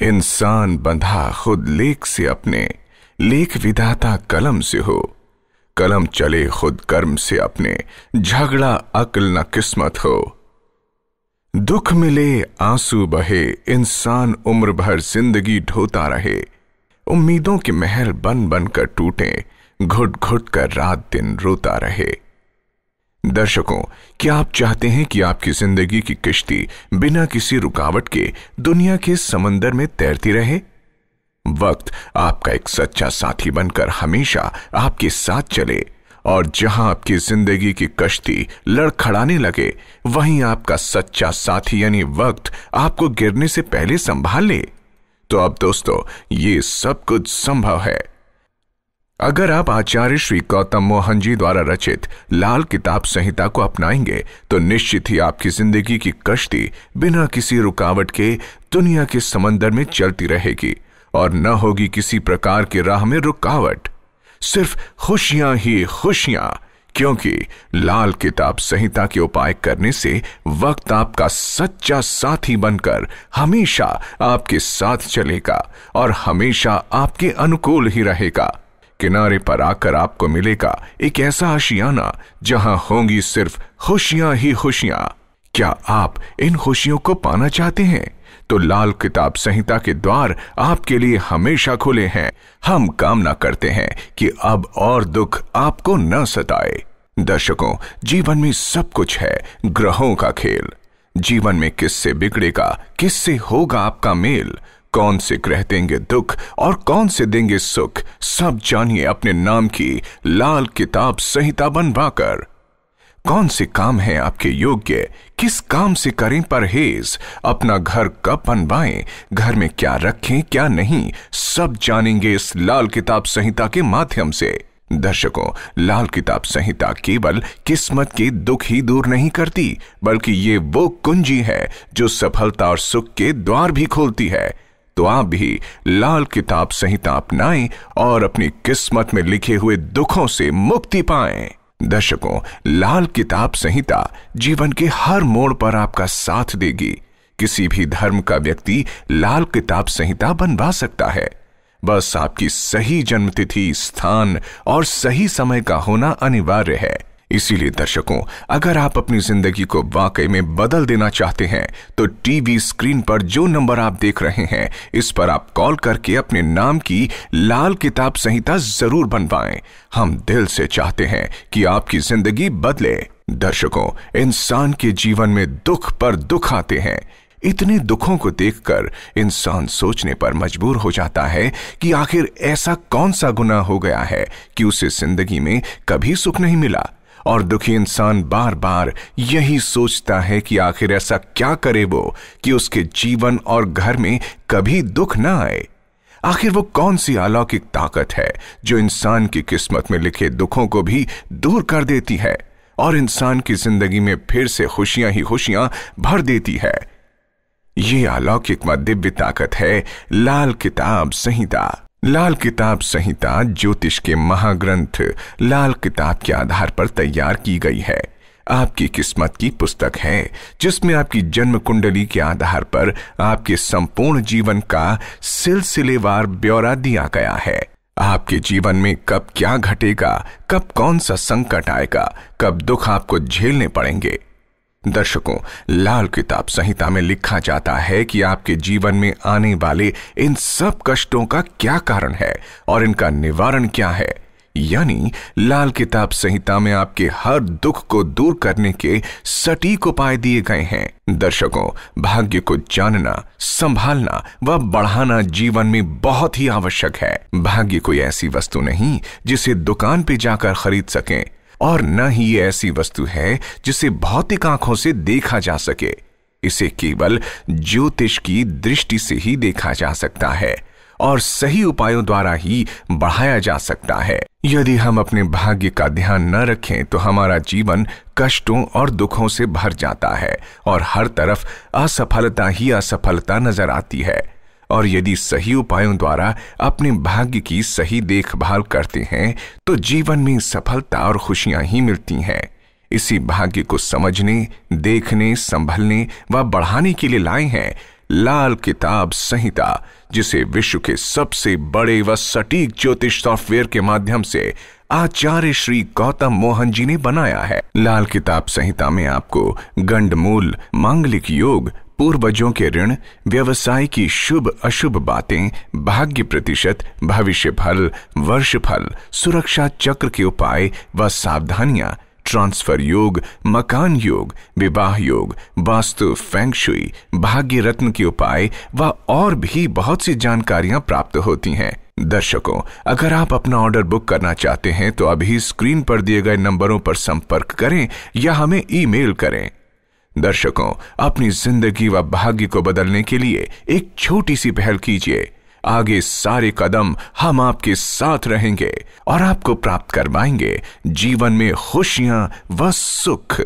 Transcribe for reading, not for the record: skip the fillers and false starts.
इंसान बंधा खुद लेख से अपने, लेख विधाता कलम से हो। कलम चले खुद कर्म से अपने, झगड़ा अक्ल न किस्मत हो। दुख मिले आंसू बहे, इंसान उम्र भर जिंदगी ढोता रहे। उम्मीदों के महल बन बन कर टूटे, घुट घुट कर रात दिन रोता रहे। दर्शकों, क्या आप चाहते हैं कि आपकी जिंदगी की किश्ती बिना किसी रुकावट के दुनिया के समंदर में तैरती रहे? वक्त आपका एक सच्चा साथी बनकर हमेशा आपके साथ चले, और जहां आपकी जिंदगी की कश्ती लड़खड़ाने लगे, वहीं आपका सच्चा साथी यानी वक्त आपको गिरने से पहले संभाल ले। तो अब दोस्तों, ये सब कुछ संभव है अगर आप आचार्य श्री गौतम मोहन जी द्वारा रचित लाल किताब संहिता को अपनाएंगे। तो निश्चित ही आपकी जिंदगी की कश्ती बिना किसी रुकावट के दुनिया के समंदर में चलती रहेगी, और न होगी किसी प्रकार की राह में रुकावट। सिर्फ खुशियां ही खुशियां, क्योंकि लाल किताब संहिता के उपाय करने से वक्त आपका सच्चा साथी बनकर हमेशा आपके साथ चलेगा और हमेशा आपके अनुकूल ही रहेगा। किनारे पर आकर आपको मिलेगा एक ऐसा आशियाना जहां होंगी सिर्फ खुशियां ही खुशियां। क्या आप इन खुशियों को पाना चाहते हैं? तो लाल किताब संहिता के द्वार आपके लिए हमेशा खुले हैं। हम कामना करते हैं कि अब और दुख आपको न सताए। दर्शकों, जीवन में सब कुछ है ग्रहों का खेल। जीवन में किससे बिगड़ेगा, किससे होगा आपका मेल, कौन से ग्रह देंगे दुख और कौन से देंगे सुख, सब जानिए अपने नाम की लाल किताब संहिता बनवाकर। कौन से काम हैं आपके योग्य, किस काम से करें परहेज, अपना घर कब बनवाएं, घर में क्या रखें क्या नहीं, सब जानेंगे इस लाल किताब संहिता के माध्यम से। दर्शकों, लाल किताब संहिता केवल किस्मत के दुख ही दूर नहीं करती, बल्कि ये वो कुंजी है जो सफलता और सुख के द्वार भी खोलती है। तो आप भी लाल किताब संहिता अपनाएं और अपनी किस्मत में लिखे हुए दुखों से मुक्ति पाएं। दर्शकों, लाल किताब संहिता जीवन के हर मोड़ पर आपका साथ देगी। किसी भी धर्म का व्यक्ति लाल किताब संहिता बनवा सकता है। बस आपकी सही जन्मतिथि, स्थान और सही समय का होना अनिवार्य है। इसीलिए दर्शकों, अगर आप अपनी जिंदगी को वाकई में बदल देना चाहते हैं तो टीवी स्क्रीन पर जो नंबर आप देख रहे हैं, इस पर आप कॉल करके अपने नाम की लाल किताब संहिता जरूर बनवाएं। हम दिल से चाहते हैं कि आपकी जिंदगी बदले। दर्शकों, इंसान के जीवन में दुख पर दुख आते हैं। इतने दुखों को देखकर इंसान सोचने पर मजबूर हो जाता है कि आखिर ऐसा कौन सा गुनाह हो गया है कि उसे जिंदगी में कभी सुख नहीं मिला। और दुखी इंसान बार बार यही सोचता है कि आखिर ऐसा क्या करे वो कि उसके जीवन और घर में कभी दुख ना आए। आखिर वो कौन सी अलौकिक ताकत है जो इंसान की किस्मत में लिखे दुखों को भी दूर कर देती है और इंसान की जिंदगी में फिर से खुशियां ही खुशियां भर देती है। ये अलौकिक व दिव्य ताकत है लाल किताब संहिता। लाल किताब संहिता ज्योतिष के महाग्रंथ लाल किताब के आधार पर तैयार की गई है। आपकी किस्मत की पुस्तक है जिसमें आपकी जन्म कुंडली के आधार पर आपके संपूर्ण जीवन का सिलसिलेवार ब्यौरा दिया गया है। आपके जीवन में कब क्या घटेगा, कब कौन सा संकट आएगा, कब दुख आपको झेलने पड़ेंगे। दर्शकों, लाल किताब संहिता में लिखा जाता है कि आपके जीवन में आने वाले इन सब कष्टों का क्या कारण है और इनका निवारण क्या है। यानी लाल किताब संहिता में आपके हर दुख को दूर करने के सटीक उपाय दिए गए हैं। दर्शकों, भाग्य को जानना, संभालना व बढ़ाना जीवन में बहुत ही आवश्यक है। भाग्य कोई ऐसी वस्तु नहीं जिसे दुकान पे जाकर खरीद सकें, और न ही ये ऐसी वस्तु है जिसे भौतिक आंखों से देखा जा सके। इसे केवल ज्योतिष की दृष्टि से ही देखा जा सकता है और सही उपायों द्वारा ही बढ़ाया जा सकता है। यदि हम अपने भाग्य का ध्यान न रखें तो हमारा जीवन कष्टों और दुखों से भर जाता है और हर तरफ असफलता ही असफलता नजर आती है। और यदि सही उपायों द्वारा अपने भाग्य की सही देखभाल करते हैं तो जीवन में सफलता और खुशियां ही मिलती हैं। इसी भाग्य को समझने, देखने, संभलने व बढ़ाने के लिए लाए हैं लाल किताब संहिता, जिसे विश्व के सबसे बड़े व सटीक ज्योतिष सॉफ्टवेयर के माध्यम से आचार्य श्री गौतम मोहन जी ने बनाया है। लाल किताब संहिता में आपको गंडमूल, मांगलिक योग, पूर्वजों के ऋण, व्यवसाय की शुभ अशुभ बातें, भाग्य प्रतिशत, भविष्य फल, वर्ष फल, सुरक्षा चक्र के उपाय व सावधानियां, ट्रांसफर योग, मकान योग, विवाह योग, वास्तु, फेंग शुई, भाग्य रत्न के उपाय व और भी बहुत सी जानकारियां प्राप्त होती हैं। दर्शकों, अगर आप अपना ऑर्डर बुक करना चाहते हैं तो अभी स्क्रीन पर दिए गए नंबरों पर संपर्क करें या हमें ईमेल करें। दर्शकों, अपनी जिंदगी व भाग्य को बदलने के लिए एक छोटी सी पहल कीजिए। आगे सारे कदम हम आपके साथ रहेंगे और आपको प्राप्त करवाएंगे जीवन में खुशियां व सुख।